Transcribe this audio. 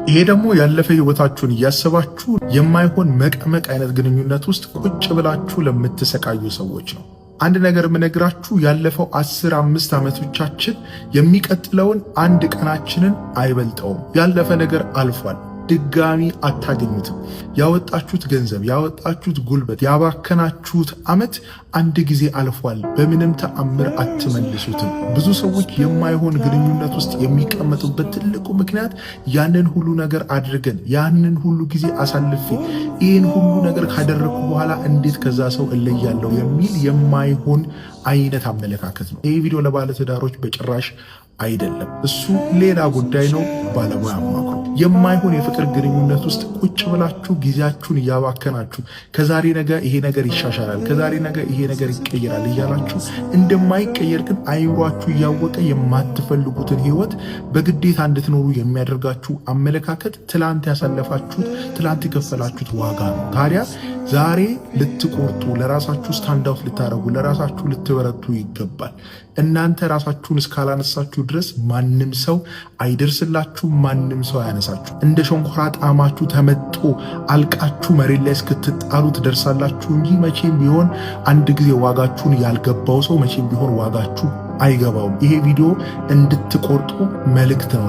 ይሄ ደግሞ ያለፈ ህይወታችሁን እያሰባችሁ የማይሆን መቀመቅ አይነት ግንኙነት ውስጥ ቁጭ ብላችሁ ለምትሰቃዩ ሰዎች ነው። አንድ ነገር የምነግራችሁ ያለፈው 15 ዓመቶቻችን የሚቀጥለውን አንድ ቀናችንን አይበልጠውም። ያለፈ ነገር አልፏል። ድጋሚ አታገኙትም። ያወጣችሁት ገንዘብ፣ ያወጣችሁት ጉልበት፣ ያባከናችሁት ዓመት አንድ ጊዜ አልፏል። በምንም ተአምር አትመልሱትም። ብዙ ሰዎች የማይሆን ግንኙነት ውስጥ የሚቀመጡበት ትልቁ ምክንያት ያንን ሁሉ ነገር አድርገን ያንን ሁሉ ጊዜ አሳልፌ ይህን ሁሉ ነገር ካደረግኩ በኋላ እንዴት ከዛ ሰው እለያለሁ የሚል የማይሆን አይነት አመለካከት ነው። ይህ ቪዲዮ ለባለትዳሮች በጭራሽ አይደለም። እሱ ሌላ ጉዳይ ነው። ባለሙያ አማክሩ። የማይሆን የፍቅር ግንኙነት ውስጥ ቁጭ ብላችሁ ጊዜያችሁን እያባከናችሁ ከዛሬ ነገ ይሄ ነገር ይሻሻላል፣ ከዛሬ ነገ ይሄ ነገር ይቀየራል እያላችሁ እንደማይቀየር ግን አይምሯችሁ እያወቀ የማትፈልጉትን ህይወት በግዴታ እንድትኖሩ የሚያደርጋችሁ አመለካከት ትላንት ያሳለፋችሁት ትላንት የከፈላችሁት ዋጋ ነው። ታዲያ ዛሬ ልትቆርጡ፣ ለራሳችሁ ስታንድ አውት ልታደርጉ፣ ለራሳችሁ ልትበረቱ ይገባል። እናንተ ራሳችሁን እስካላነሳችሁ ድረስ ማንም ሰው አይደርስላችሁ፣ ማንም ሰው አያነሳችሁ። እንደ ሸንኮራ ጣማችሁ ተመጦ አልቃችሁ መሬት ላይ እስክትጣሉ ትደርሳላችሁ እንጂ መቼም ቢሆን አንድ ጊዜ ዋጋችሁን ያልገባው ሰው መቼም ቢሆን ዋጋችሁ አይገባውም። ይሄ ቪዲዮ እንድትቆርጡ መልእክት ነው።